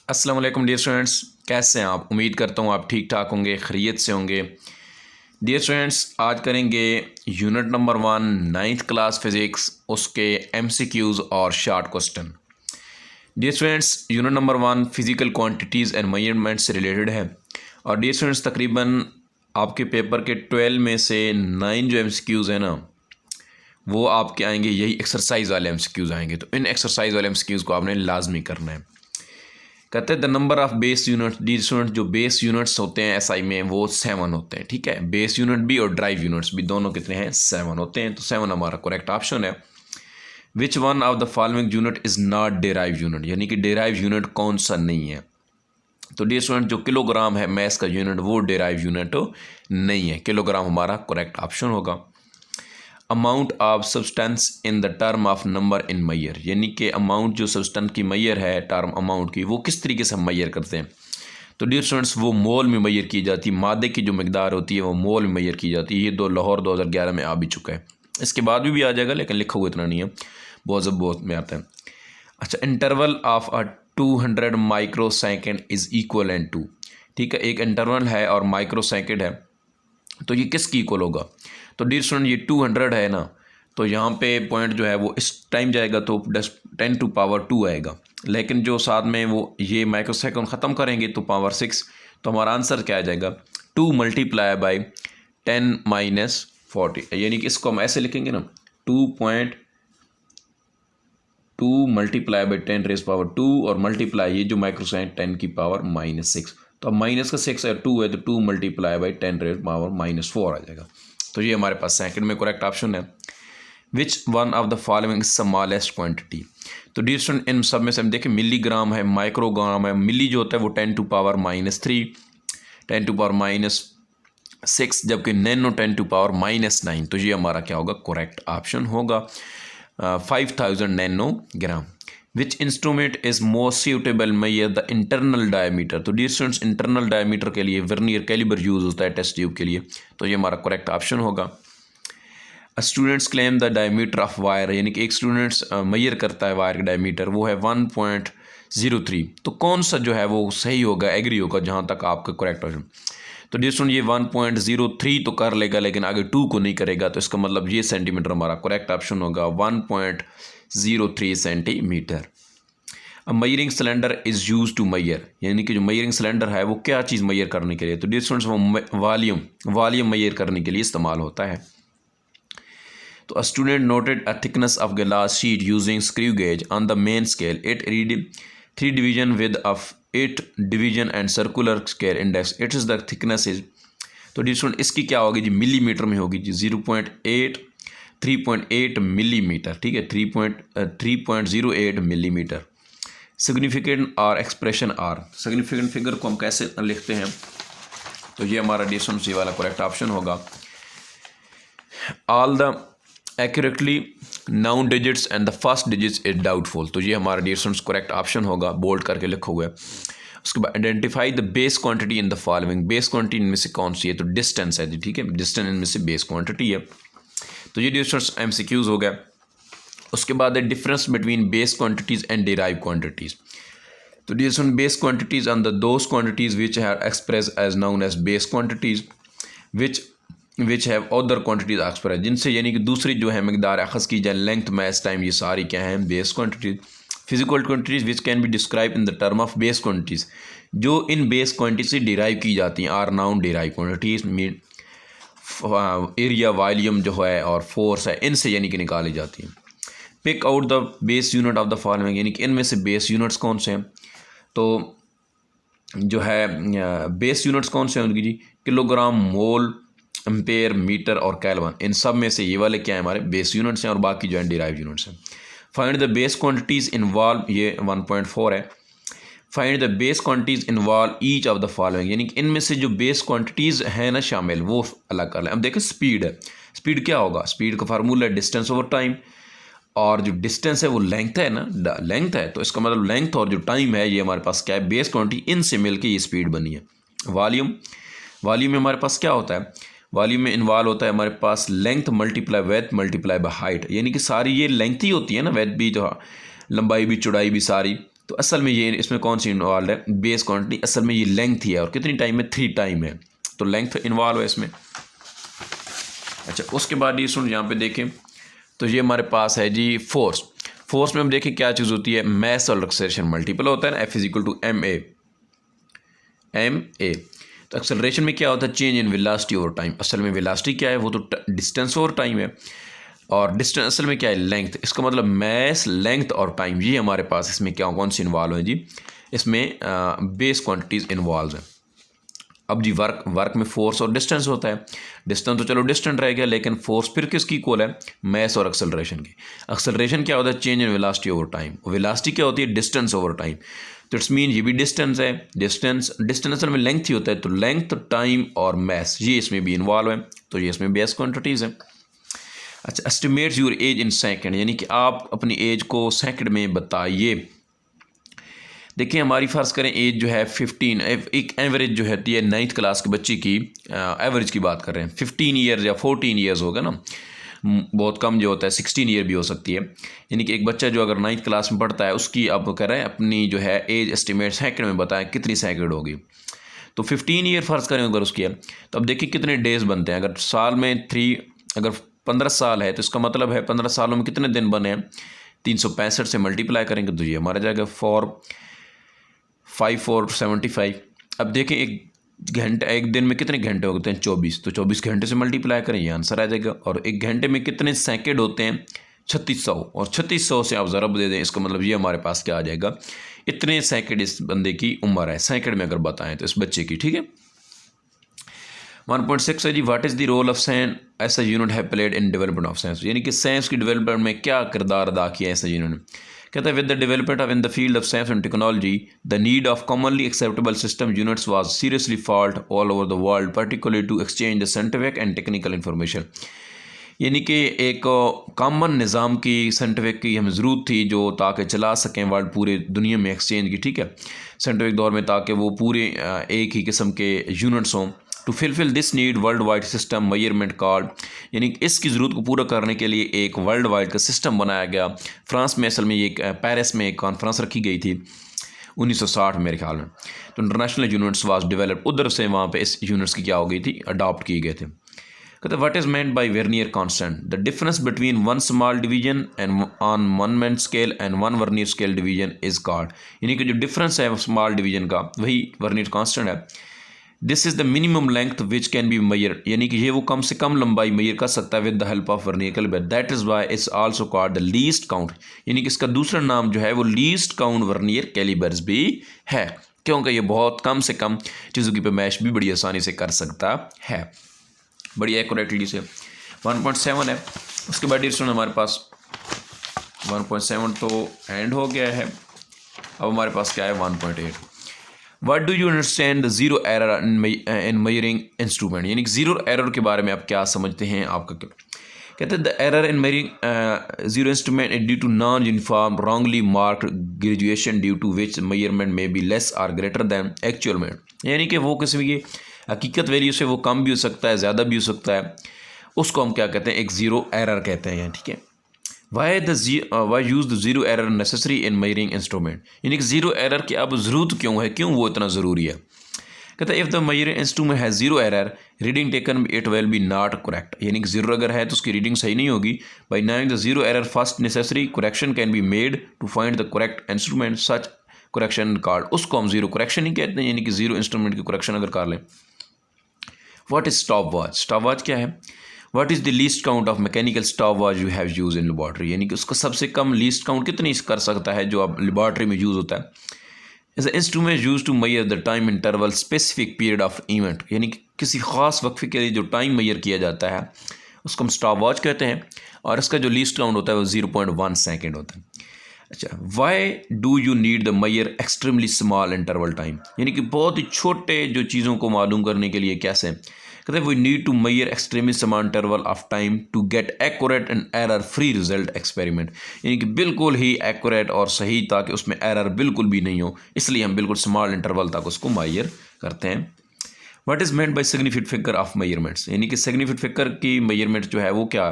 अस्सलाम वालेकुम dear students, कैसे हैं आप? उम्मीद करता हूँ आप ठीक ठाक होंगे, खैरियत से होंगे। डियर स्टूडेंट्स, आज करेंगे unit number 1 ninth class physics, उसके एमसीक्यूज़ और short question. Dear students, unit number 1 physical quantities and measurement से रिलेटेड है। और डियर स्टूडेंट्स, तकरीबन आपके पेपर के 12 में से 9 जो एमसीक्यूज़ हैं ना, वो आपके आएंगे, यही एक्सरसाइज वाले एमसीक्यूज़ आएंगे। तो इन एक्सरसाइज वाले एमसीक्यूज़ को आपने लाजमी करना है। कहते हैं the number of base unit, D student जो बेस यूनिट्स होते हैं एसआई में वो 7 होते हैं। ठीक है, बेस यूनिट भी और ड्राइव यूनिट्स भी दोनों कितने हैं? 7 होते हैं। तो 7 हमारा करेक्ट ऑप्शन है। Which one of the following unit is not derive unit, यानी कि डेराइव यूनिट कौन सा नहीं है? तो डी स्टूडेंट जो किलोग्राम है मैस का यूनिट, वो डेराइव यूनिट नहीं है। किलोग्राम हमारा करेक्ट ऑप्शन होगा। Amount of substance in the term of number in mole, यानी कि अमाउंट जो सब्सटेंस की मैयर है, टर्म अमाउंट की, वो किस तरीके से हम मैयर करते हैं? तो डियर स्टूडेंट्स, वो मोल में मैयर की जाती है। मादे की जो मकदार होती है वो मोल में मैयर की जाती है। ये लाहौर 2011 में आ भी चुका है। इसके बाद भी आ जाएगा, लेकिन लिखा हुआ इतना नहीं है, बहुत में आता है। अच्छा, interval of a 200 microsecond is equal to, ठीक है, एक इंटरवल है और माइक्रो सेकेंड है, तो ये किसकी इक्वल होगा? तो डियर स्टूडेंट, ये 200 है ना, तो यहाँ पे पॉइंट जो है वो इस टाइम जाएगा तो 10⁻² आएगा। लेकिन जो साथ में वो ये माइक्रो सेकंड ख़त्म करेंगे तो पावर 6। तो हमारा आंसर क्या आ जाएगा? 2 × 10⁻⁻40, यानी कि इसको हम ऐसे लिखेंगे ना, 2.2 × 10⁻², और मल्टीप्लाई ये जो माइक्रो सेकंड 10⁻⁻6। तो अब माइनस का 6 है, 2 है, तो 2 × 10⁻⁻4 आ जाएगा। तो ये हमारे पास सेकंड में करेक्ट ऑप्शन है। Which one of the following smallest quantity, तो डी स्टूडेंट इन सब में से हम देखें, मिलीग्राम है, माइक्रोग्राम है। मिली जो होता है वो 10⁻⁻3, 10⁻⁻6, जबकि नैनो 10⁻⁻9। तो ये हमारा क्या होगा? करेक्ट ऑप्शन होगा 5000 nanogram. Which instrument is most suitable Maihar the internal diameter, तो डियर स्टूडेंट्स इंटरनल डायमीटर के लिए वर्नियर कैलिबर यूज़ होता है टेस्ट ट्यूब के लिए। तो ये हमारा करेक्ट ऑप्शन होगा। Students claim the diameter of wire, यानी कि एक स्टूडेंट्स मैयर करता है वायर का डायमीटर, वो है 1.03। तो कौन सा जो है वो सही होगा, एग्री होगा, जहाँ तक आपका करेक्ट ऑप्शन? तो डियर स्टूडेंट, ये 1.03 तो कर लेगा, लेकिन आगे 2 को नहीं करेगा। तो इसका मतलब ये सेंटीमीटर हमारा करेक्ट ऑप्शन होगा, 1.03 सेंटीमीटर। अब measuring cylinder is use to measure, यानी कि जो मयरिंग सिलेंडर है वो क्या चीज़ मैयर करने के लिए? तो डियर स्टूडेंट्स, वो वॉल्यूम मैयर करने के लिए इस्तेमाल होता है। तो a student noted a thickness of glass sheet using screw gauge on the main scale. It read 3 division with of 8 division and circular square index. It is the thickness is, तो dear student इसकी क्या होगी जी? Millimetre में होगी जी। 3.8 millimetre, ठीक है, 3.08 millimetre. Significant और expression are, significant figure को हम कैसे लिखते हैं? तो ये हमारा डी स्टूडेंट सी वाला करेक्ट ऑप्शन होगा। All the accurately noun digits and the first digits is doubtful, तो ये हमारा डियर स्टूडेंट्स करेक्ट ऑप्शन होगा, बोल्ड करके लिखा हुआ है। उसके बाद identify the base quantity in the following, base quantity इनमें से कौन सी है? तो डिस्टेंस है जी, ठीक है, डिस्टेंस इनमें से बेस क्वांटिटी है। तो ये डियर स्टूडेंट्स एमसीक्यूज़ हो गया। उसके बाद है difference between base quantities and derive quantities. तो dear student base quantities are the those quantities which are express as known as base quantities which have other quantities express, जिनसे यानी कि दूसरी जो है मकदार अखज़ की जाए, लेंथ, मैस, टाइम, ये सारी क्या हैं? Base quantities. Physical quantities which can be describe in the term of base quantities, जो इन बेस क्वांटिटी से डिराइव की जाती हैं, are known derive quantities. Mean area, volume जो है और फोर्स है, इनसे यानी कि निकाली जाती हैं। Pick out the base unit of the following, यानी कि इनमें से बेस यूनिट्स कौन से हैं? तो जो है बेस यूनिट्स कौन से हैं उनकी जी? किलोग्राम, मोल, एम्पेयर, मीटर और केल्विन। इन सब में से ये वाले क्या है? हमारे बेस यूनिट्स हैं, और बाकी जो है डिराइव यूनिट्स हैं। Find the base quantities involve, ये 1.4 है। Find the base quantities involve each of the following, यानी कि इनमें से जो बेस क्वांटिटीज़ हैं ना शामिल, वो अलग कर लें। अब देखें, स्पीड है, स्पीड क्या होगा? स्पीड का फार्मूला है डिस्टेंस ओवर टाइम, और जो डिस्टेंस है वो लेंथ है ना, लेंथ है, तो इसका मतलब लेंथ और जो टाइम है ये हमारे पास क्या है? बेस क्वांटिटी, इनसे मिलकर ये स्पीड बनी है। वॉल्यूम, वॉल्यूम में हमारे पास क्या होता है? वॉल्यूम में इन्वॉल्व होता है हमारे पास length multiply width multiply by height, यानी कि सारी ये लेंथ ही होती है ना, विड्थ भी, जो लंबाई भी, चौड़ाई भी सारी। तो असल में ये इसमें कौन सी इन्वॉल्व है, बेस क्वांटिटी, असल में ये लेंथ ही है और कितनी टाइम है, 3 टाइम है, तो लेंथ इन्वॉल्व है इसमें। अच्छा उसके बाद ये सुन यहाँ पे देखें तो ये हमारे पास है जी फोर्स। फोर्स में हम देखें क्या चीज़ होती है, मैस और एक्सेलरेशन मल्टीपल होता है ना, F = ma। तो एक्सेलरेशन में क्या होता है, change in velocity over time. असल में वेलोसिटी क्या है, वो तो डिस्टेंस ओवर टाइम है, और डिस्टेंस असल में क्या है, लेंथ। इसका मतलब मैस, लेंथ और टाइम, ये हमारे पास इसमें क्या कौन सी इन्वॉल्व है जी, इसमें बेस क्वांटिटीज़ इन्वॉल्व हैं। अब जी वर्क में फोर्स और डिस्टेंस होता है। डिस्टेंस तो चलो डिस्टेंट रह गया, लेकिन फोर्स फिर किसकी इक्वल है, मैस और एक्सेलरेशन की। एक्सेलरेशन क्या होता है, change in velocity over time. Velocity क्या होती है, डिस्टेंस ओवर टाइम। तो इट्स मीन ये भी डिस्टेंस है, डिस्टेंस असल में लेंथ ही होता है, तो लेंथ, टाइम और मैस ये इसमें भी इन्वॉल्व है, तो ये इसमें बेस क्वांटिटीज़ हैं। अच्छा estimates your age in second, यानी कि आप अपनी एज को सेकंड में बताइए। देखिए हमारी फ़र्ज़ करें एज जो है 15, एक एवरेज जो होती है 9th क्लास के बच्चे की, एवरेज की बात कर रहे हैं, 15 ईयर्स या 14 ईयर्स होगा ना, बहुत कम जो होता है 16 ईयर भी हो सकती है। यानी कि एक बच्चा जो अगर 9th क्लास में पढ़ता है उसकी आप कह रहे हैं अपनी जो है एज एस्टिमेट सेकंड में बताएं कितनी सेकंड होगी। तो 15 ईयर फ़र्ज़ करें अगर उसकी है, तो अब देखिए कितने डेज़ बनते हैं। अगर साल में 3, अगर 15 साल है तो इसका मतलब है 15 सालों में कितने दिन बने हैं, 365 से मल्टीप्लाई करेंगे तो ये हमारा जाएगा 5 4 75। अब देखें एक घंटे, एक दिन में कितने घंटे होते हैं, 24, तो 24 घंटे से मल्टीप्लाई करें, ये आंसर आ जाएगा। और एक घंटे में कितने सेकंड होते हैं, 3600, और 3600 से आप ज़रब दे दें, इसका मतलब ये हमारे पास क्या आ जाएगा, इतने सेकंड इस बंदे की उम्र है, सेकंड में अगर बताएं तो इस बच्चे की, ठीक है। 1.6 है जी, what is the role of science as a unit have played in development of science, यानी कि साइंस की डेवलपमेंट में क्या किरदार अदा किया ऐसा यूनिट ने। कहता है with the development of in the field of science and technology the need of commonly acceptable system units was seriously felt all over the world particularly to exchange the scientific and technical information. यानी कि एक common निज़ाम की, scientific की हमें ज़रूरत थी जो ताकि चला सकें वर्ल्ड पूरे दुनिया में एक्सचेंज की, ठीक है, साइंटिफिक दौर में, ताकि वो पूरे एक ही किस्म के यूनिट्स हों। To fulfil this need world wide system measurement card, यानी इसकी ज़रूरत को पूरा करने के लिए एक वर्ल्ड वाइड का सिस्टम बनाया गया। फ्रांस में असल में ये पेरिस में एक कॉन्फ्रेंस रखी गई थी 1960 मेरे ख्याल में। तो इंटरनेशनल यूनिट्स वाज डेवलप, उधर से वहाँ पे इस यूनिट्स की क्या हो गई थी, अडॉप्ट किए गए थे। कहते what is meant by vernier constant, the difference between one small division and on monument scale and one vernier scale division is called, यानी कि जो डिफरेंस है स्मॉल डिवीजन का वही वर्नियर कांस्टेंट है। This is the minimum length which can be measure, यानी कि ये वो कम से कम लंबाई मेजर कर सकता है with the help of vernier calliper, that is why it's also called the least count, यानी कि इसका दूसरा नाम जो है वो लीस्ट काउंट वर्नियर कैलिपर्स भी है, क्योंकि ये बहुत कम से कम चीज़ों की पैमाइश भी बड़ी आसानी से कर सकता है, बड़ी एक्यूरेटली से। 1.7 है, उसके बाद डिस्टेंस हमारे पास 1.7 तो एंड हो गया है। अब हमारे पास क्या है 1.8। What do you understand the zero error in measuring instrument, यानी कि ज़ीरो एरर के बारे में आप क्या समझते हैं, आपका क्या कहते हैं। The error in measuring zero instrument is due to non uniform wrongly marked graduation due to which measurement में be less or greater than actual में, यानी कि वो किसी की हकीकत वैल्यू से वो कम भी हो सकता है, ज़्यादा भी हो सकता है, उसको हम क्या कहते हैं, एक ज़ीरो एरर कहते हैं, ठीक है। Why use the zero error necessary in measuring instrument, यानी कि ज़ीरो एरर की अब ज़रूरत क्यों है, क्यों वो इतना ज़रूरी है। कहता है इफ़ द मेजरिंग इंस्ट्रूमेंट है zero error reading taken it will be not correct, यानी कि ज़ीरो अगर है तो उसकी रीडिंग सही नहीं होगी। By knowing the zero error first necessary correction can be made to find the correct instrument such correction card, उसको हम ज़ीरो करेक्शन ही कहते हैं, यानी कि ज़ीरो इंस्ट्रूमेंट की करेक्शन अगर कर लें। What is stop watch, stop watch क्या है। What is the least count of mechanical stop watch you have use in laboratory, यानी कि उसका सबसे कम लीस्ट काउंट कितनी कर सकता है जो अब लेबॉर्ट्री में यूज़ होता है। As a instrument use to measure the time interval specific period of event, यानी कि किसी ख़ास वक्फे के लिए जो टाइम मेजर किया जाता है उसको हम स्टॉप वॉच कहते हैं, और इसका जो लीस्ट काउंट होता है वो 0.1 सेकेंड होता है। अच्छा why do you need the measure extremely small interval time, यानी कि बहुत ही छोटे जो चीज़ों को मालूम करने के लिए कैसे, कहते हैं we need to measure extremely small interval of time to get accurate and error free result experiment, यानी कि बिल्कुल ही एक्यूरेट और सही ताकि उसमें एरर बिल्कुल भी नहीं हो, इसलिए हम बिल्कुल स्मॉल इंटरवल तक उसको मेजर करते हैं। What is meant bye significant figure of measurements, यानी कि सिग्निफिकेंट फिगर की मेजरमेंट जो है वो क्या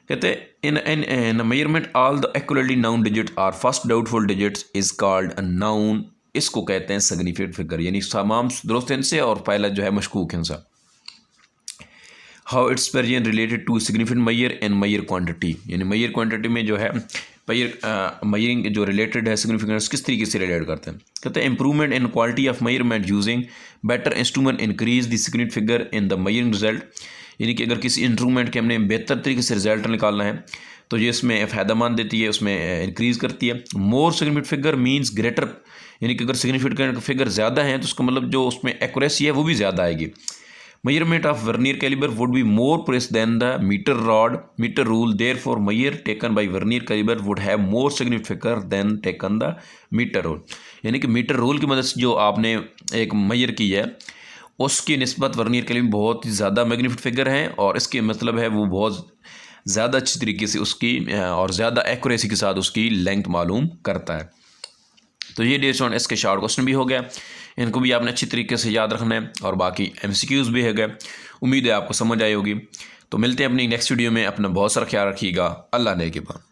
कहते हैं in measurement all the accurately known digit are first doubtful digits is called a known. इसको कहते हैं सिग्निफिकेंट फिगर, यानी तमाम दुरुस्त इनसे और पहला जो है मशकूक इनसा। How it's period related to significant measure and measure quantity, यानी मैयर क्वांटिटी में जो है मैयरिंग जो रिलेटेड है सिग्निफिकेंस किस तरीके से रिलेट करते हैं। कहते हैं improvement in quality of measurement using better instrument increase the significant figure in the मैयरिंग result, यानी कि अगर किसी इंस्ट्रूमेंट के हमने बेहतर तरीके से रिजल्ट निकालना है तो ये इसमें फ़ायदेमंद देती है, उसमें इंक्रीज़ करती है। More significant figure means greater, यानी कि अगर सिग्निफिकेंट फिगर ज़्यादा है तो उसका मतलब जो उसमें एक्यूरेसी है वो भी ज़्यादा आएगी। Measurement of vernier caliber would be more precise than the meter rule. Therefore, measure taken by vernier caliber would have more significant figure than taken the meter rule. यानी कि मीटर रूल की मदद से जो आपने एक मेजर की है उसकी निस्बत वर्नियर कैलिबर बहुत ही ज़्यादा मैग्नीफिक फिगर है, और इसके मतलब है वो बहुत ज़्यादा अच्छी तरीके से उसकी और ज़्यादा एक्यूरेसी के साथ उसकी लेंथ मालूम करता है। तो ये डियर स्टूडेंट इसके शॉर्ट क्वेश्चन भी हो गया, इनको भी आपने अच्छी तरीके से याद रखना है, और बाकी MCQs भी है गए। उम्मीद है आपको समझ आई होगी। तो मिलते हैं अपनी नेक्स्ट वीडियो में, अपना बहुत सारा ख्याल रखिएगा। अल्लाह ने के बाद।